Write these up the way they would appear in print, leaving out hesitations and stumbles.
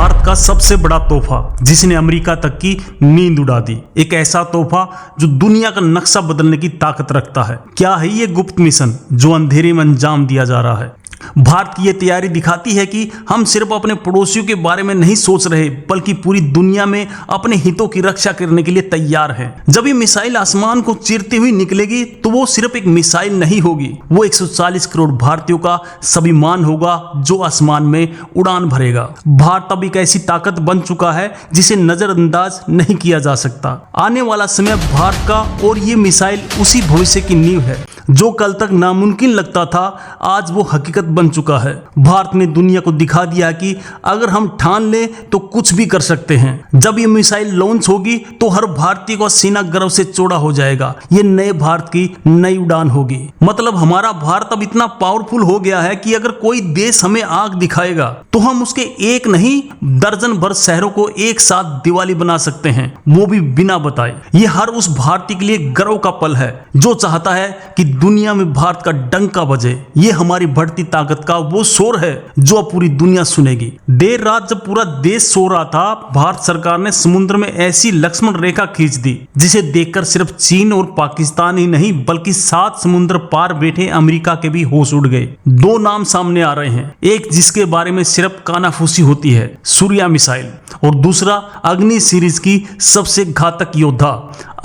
भारत का सबसे बड़ा तोहफा जिसने अमेरिका तक की नींद उड़ा दी। एक ऐसा तोहफा जो दुनिया का नक्शा बदलने की ताकत रखता है। क्या है ये गुप्त मिशन जो अंधेरे में अंजाम दिया जा रहा है? भारत की यह तैयारी दिखाती है कि हम सिर्फ अपने पड़ोसियों के बारे में नहीं सोच रहे बल्कि पूरी दुनिया में अपने हितों की रक्षा करने के लिए तैयार हैं। जब ये मिसाइल आसमान को चीरती हुई निकलेगी तो वो सिर्फ एक मिसाइल नहीं होगी, वो 140 करोड़ भारतीयों का स्वाभिमान होगा जो आसमान में उड़ान भरेगा। भारत अब एक ऐसी ताकत बन चुका है जिसे नजरअंदाज नहीं किया जा सकता। आने वाला समय भारत का और ये मिसाइल उसी भविष्य की नींव है जो कल तक नामुमकिन लगता था, आज वो हकीकत बन चुका है। भारत ने दुनिया को दिखा दिया कि अगर हम ठान लें तो कुछ भी कर सकते हैं। जब ये मिसाइल लॉन्च होगी तो हर भारतीय का सीना गर्व से चौड़ा हो जाएगा। ये नए भारत की नई उड़ान होगी। मतलब हमारा भारत अब इतना पावरफुल हो गया है कि अगर कोई देश हमें आग दिखाएगा तो हम उसके एक नहीं दर्जन भर शहरों को एक साथ दिवाली बना सकते हैं, वो भी बिना बताए। ये हर उस भारतीय के लिए गर्व का पल है जो चाहता है कि दुनिया में भारत का डंका बजे। ये हमारी बढ़ती ताकत का वो शोर है जो अब पूरी दुनिया सुनेगी। देर रात जब पूरा देश सो रहा था, भारत सरकार ने समुद्र में ऐसी लक्ष्मण रेखा खींच दी जिसे देखकर सिर्फ चीन और पाकिस्तान ही नहीं बल्कि 7 समुद्र पार बैठे अमेरिका के भी होश उड़ गए। 2 नाम सामने आ रहे हैं, एक जिसके बारे में सिर्फ कानाफूसी होती है, सूर्या मिसाइल, और दूसरा अग्नि सीरीज की सबसे घातक योद्धा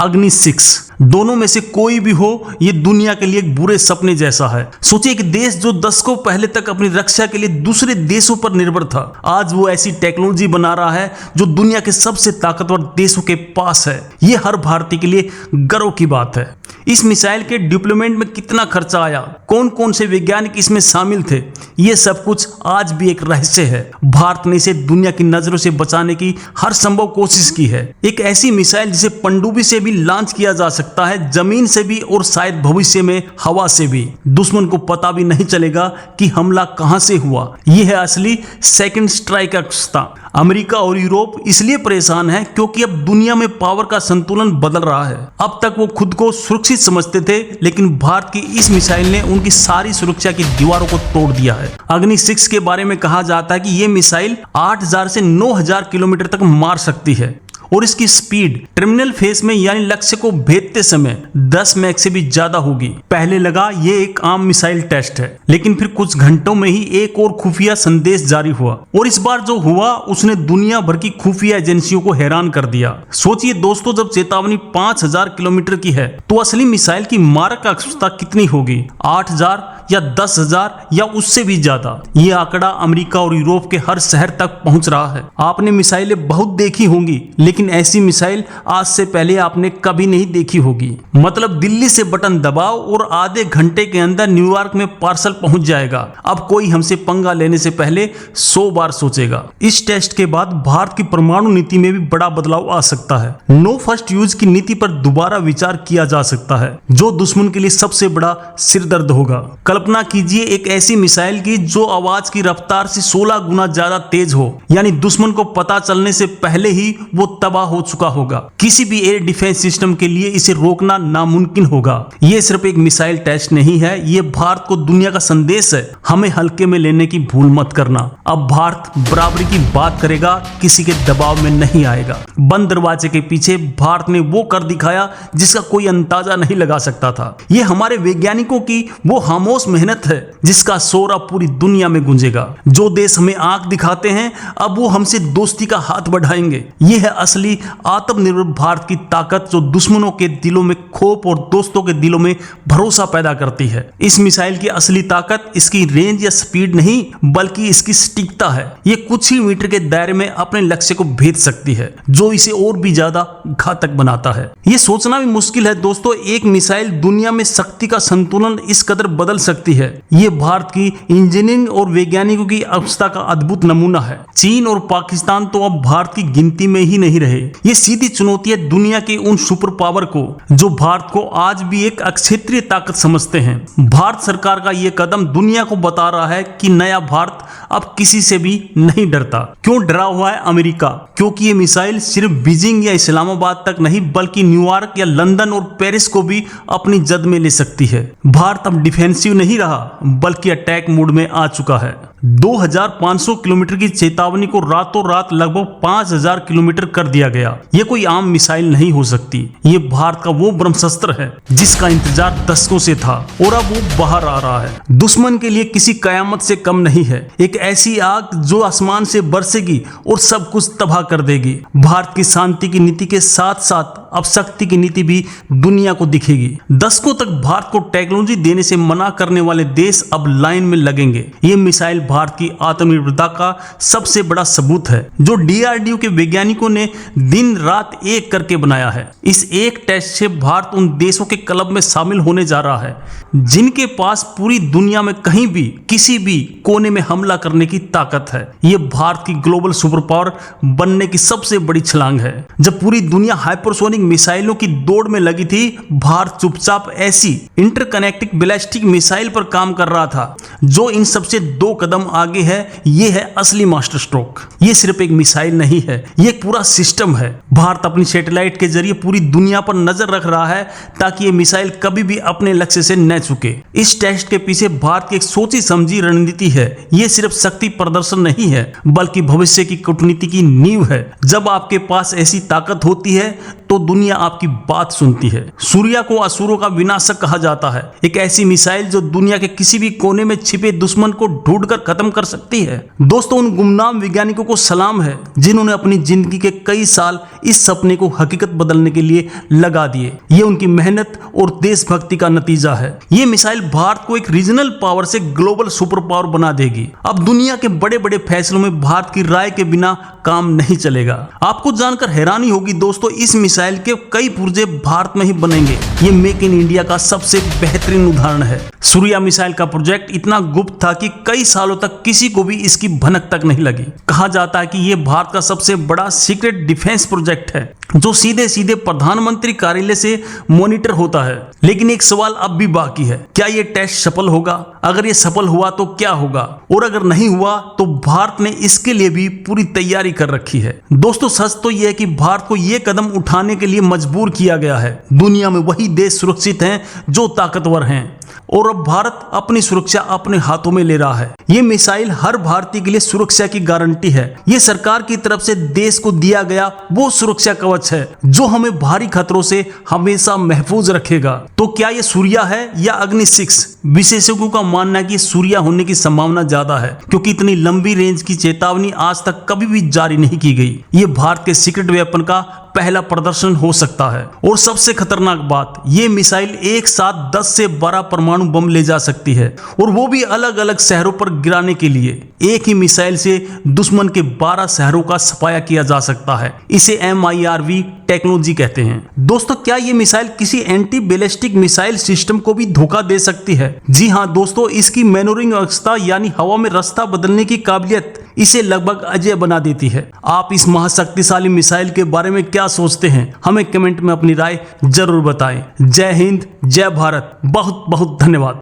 अग्नि 6। दोनों में से कोई भी हो, ये दुनिया के लिए एक बुरे सपने जैसा है। सोचिए कि देश जो दशकों पहले तक अपनी रक्षा के लिए दूसरे देशों पर निर्भर था, आज वो ऐसी टेक्नोलॉजी बना रहा है जो दुनिया के सबसे ताकतवर देशों के पास है। ये हर भारतीय के लिए गर्व की बात है। इस मिसाइल के डिप्लॉयमेंट में कितना खर्चा आया, कौन कौन से वैज्ञानिक इसमें शामिल थे, ये सब कुछ आज भी एक रहस्य है। भारत ने इसे दुनिया की नजरों से बचाने की हर संभव कोशिश की है। एक ऐसी मिसाइल जिसे पनडुब्बी से भी लॉन्च किया जा सकता है, जमीन से भी और शायद भविष्य में हवा से भी। दुश्मन को पता भी नहीं चलेगा कि हमला कहां से हुआ। यह है असली सेकंड स्ट्राइक अवस्था। अमेरिका और यूरोप इसलिए परेशान है क्योंकि अब दुनिया में पावर का संतुलन बदल रहा है। अब तक वो खुद को सुरक्षित समझते थे, लेकिन भारत की इस मिसाइल ने उनकी सारी सुरक्षा की दीवारों को तोड़ दिया है। अग्नि 6 के बारे में कहा जाता है कि ये मिसाइल 8000 से 9000 किलोमीटर तक मार सकती है और इसकी स्पीड टर्मिनल फेस में यानी लक्ष्य को भेदते समय 10 मैक से भी ज्यादा होगी। पहले लगा ये एक आम मिसाइल टेस्ट है, लेकिन फिर कुछ घंटों में ही एक और खुफिया संदेश जारी हुआ, और इस बार जो हुआ उसने दुनिया भर की खुफिया एजेंसियों को हैरान कर दिया। सोचिए दोस्तों, जब चेतावनी 5000 किलोमीटर की है तो असली मिसाइल की मारक क्षमता कितनी होगी? 8000 या 10,000 या उससे भी ज्यादा। ये आंकड़ा अमेरिका और यूरोप के हर शहर तक पहुंच रहा है। आपने मिसाइलें बहुत देखी होंगी, लेकिन ऐसी मिसाइल आज से पहले आपने कभी नहीं देखी होगी। मतलब दिल्ली से बटन दबाओ और आधे घंटे के अंदर न्यूयॉर्क में पार्सल पहुंच जाएगा। अब कोई हमसे पंगा लेने से पहले 100 बार सोचेगा। इस टेस्ट के बाद भारत की परमाणु नीति में भी बड़ा बदलाव आ सकता है। नो फर्स्ट यूज की नीति पर दोबारा विचार किया जा सकता है, जो दुश्मन के लिए सबसे बड़ा सिरदर्द होगा। कल्पना कीजिए एक ऐसी मिसाइल की जो आवाज की रफ्तार से 16 गुना ज्यादा तेज हो, यानी दुश्मन को पता चलने से पहले ही वो तबाह हो चुका होगा। किसी भी एयर डिफेंस सिस्टम के लिए इसे रोकना नामुमकिन होगा। ये सिर्फ एक मिसाइल टेस्ट नहीं है, ये भारत को दुनिया का संदेश है, हमें हल्के में लेने की भूल मत करना। अब भारत बराबरी की बात करेगा, किसी के दबाव में नहीं आएगा। बंद दरवाजे के पीछे भारत ने वो कर दिखाया जिसका कोई अंदाजा नहीं लगा सकता था। ये हमारे वैज्ञानिकों की वो खामोश मेहनत है जिसका शोर अब पूरी दुनिया में गूंजेगा। जो देश हमें आंख दिखाते हैं अब वो हमसे दोस्ती का हाथ बढ़ाएंगे। ये है असली आत्मनिर्भर भारत की ताकत जो दुश्मनों के दिलों में खौफ और दोस्तों के दिलों में भरोसा पैदा करती है। इस मिसाइल की असली ताकत इसकी रेंज या स्पीड नहीं बल्कि इसकी सटीकता है। ये कुछ ही मीटर के दायरे में अपने लक्ष्य को भेद सकती है, जो इसे और भी ज्यादा घातक बनाता है। ये सोचना भी मुश्किल है दोस्तों, एक मिसाइल दुनिया में शक्ति का संतुलन इस कदर बदल सकती है। ये भारत की इंजीनियरिंग और वैज्ञानिकों की अवस्था का अद्भुत नमूना है। चीन और पाकिस्तान तो अब भारत की गिनती में ही नहीं रहे। ये सीधी चुनौती है दुनिया के उन सुपर पावर को जो भारत को आज भी एक अक्षेत्रीय ताकत समझते हैं। भारत सरकार का ये कदम दुनिया को बता रहा है कि नया भारत अब किसी से भी नहीं डरता। क्यों डरा हुआ है अमेरिका? क्योंकि ये मिसाइल सिर्फ बीजिंग या इस्लामाबाद तक नहीं बल्कि न्यूयॉर्क या लंदन और पेरिस को भी अपनी जद में ले सकती है। भारत अब डिफेंसिव नहीं रहा बल्कि अटैक मोड में आ चुका है। 2500 किलोमीटर की चेतावनी को रातों रात लगभग 5000 किलोमीटर कर दिया गया। ये कोई आम मिसाइल नहीं हो सकती। ये भारत का वो ब्रह्मास्त्र है जिसका इंतजार दशकों से था और अब वो बाहर आ रहा है। दुश्मन के लिए किसी कयामत से कम नहीं है। एक ऐसी आग जो आसमान से बरसेगी और सब कुछ तबाह कर देगी। भारत की शांति की नीति के साथ साथ अब शक्ति की नीति भी दुनिया को दिखेगी। दशकों तक भारत को टेक्नोलॉजी देने से मना करने वाले देश अब लाइन में लगेंगे। ये मिसाइल भारत की आत्मनिर्भरता का सबसे बड़ा सबूत है, जो DRDO के वैज्ञानिकों ने दिन रात एक करके बनाया है। इस एक टेस्ट से भारत उन देशों के क्लब में शामिल होने जा रहा है जिनके पास पूरी दुनिया में कहीं भी किसी भी कोने में हमला करने की ताकत है। ये भारत की ग्लोबल सुपर पावर बनने की सबसे बड़ी छलांग है। जब पूरी दुनिया हाइपरसोनिक मिसाइलों की दौड़ में लगी थी, भारत चुपचाप ऐसी इंटरकनेक्टिंग बैलिस्टिक मिसाइल पर काम कर रहा था जो इन सबसे 2 कदम आगे है। ये है असली मास्टर स्ट्रोक। ये सिर्फ एक मिसाइल नहीं है, ये एक पूरा सिस्टम है। भारत अपनी सैटेलाइट के जरिए पूरी दुनिया पर नजर रख रहा है ताकि ये मिसाइल कभी भी अपने लक्ष्य से न चुके। इस टेस्ट के पीछे भारत की एक सोची समझी रणनीति है। ये सिर्फ शक्ति प्रदर्शन नहीं है बल्कि भविष्य की कूटनीति की नींव है। जब आपके पास ऐसी ताकत होती है तो दुनिया आपकी बात सुनती है। सूर्या को असुरों का विनाशक कहा जाता है। एक ऐसी मिसाइल जो दुनिया के किसी भी कोने में छिपे दुश्मन को ढूंढकर खत्म कर सकती है। दोस्तों, उन गुमनाम वैज्ञानिकों को सलाम है जिन्होंने अपनी जिंदगी के कई साल इस सपने को हकीकत बदलने के लिए लगा दिए। ये उनकी मेहनत और देशभक्ति का नतीजा है। ये मिसाइल भारत को एक रीजनल पावर से ग्लोबल सुपर पावर बना देगी। अब दुनिया के बड़े बड़े फैसलों में भारत की राय के बिना काम नहीं चलेगा। आपको जानकर हैरानी होगी दोस्तों, इस मिसाइल के कई पुर्जे भारत में ही बनेंगे। ये मेक इन इंडिया का सबसे बेहतरीन उदाहरण है। सूर्या मिसाइल का प्रोजेक्ट इतना गुप्त था कि कई सालों तक किसी को भी इसकी भनक तक नहीं लगी। कहा जाता है कि यह भारत का सबसे बड़ा सीक्रेट डिफेंस प्रोजेक्ट है जो सीधे सीधे प्रधानमंत्री कार्यालय से मॉनिटर होता है। लेकिन एक सवाल अब भी बाकी है, क्या यह टेस्ट सफल होगा? अगर यह सफल हुआ तो क्या होगा, और अगर नहीं हुआ तो भारत ने इसके लिए भी पूरी तैयारी कर रखी है। दोस्तों, सच तो यह है कि भारत को यह कदम उठाने के लिए मजबूर किया गया है। दुनिया में वही देश सुरक्षित हैं जो ताकतवर हैं और अब भारत अपनी सुरक्षा अपने हाथों में ले रहा है। ये मिसाइल हर भारतीय के लिए सुरक्षा की गारंटी है। ये सरकार की तरफ से देश को दिया गया वो सुरक्षा कवच है जो हमें भारी खतरों से हमेशा महफूज रखेगा। तो क्या ये सूर्या है या अग्नि 6? विशेषज्ञों का मानना है कि सूर्या होने की संभावना ज्यादा है क्योंकि इतनी लंबी रेंज की चेतावनी आज तक कभी भी जारी नहीं की गई। ये भारत के सीक्रेट वेपन का पहला प्रदर्शन हो सकता है। और सबसे खतरनाक बात, ये मिसाइल एक साथ 10 से 12 परमाणु बम ले जा सकती है और वो भी अलग अलग शहरों पर गिराने के लिए। एक ही मिसाइल से दुश्मन के 12 शहरों का सफाया किया जा सकता है। इसे MIRV टेक्नोलॉजी कहते हैं। दोस्तों, क्या ये मिसाइल किसी एंटी बैलिस्टिक मिसाइल सिस्टम को भी धोखा दे सकती है? जी हाँ दोस्तों, इसकी मैनोरिंग अवस्था यानी हवा में रास्ता बदलने की काबिलियत इसे लगभग अजेय बना देती है। आप इस महाशक्तिशाली मिसाइल के बारे में क्या सोचते हैं? हमें कमेंट में अपनी राय जरूर बताएं। जय हिंद, जय भारत, बहुत बहुत धन्यवाद।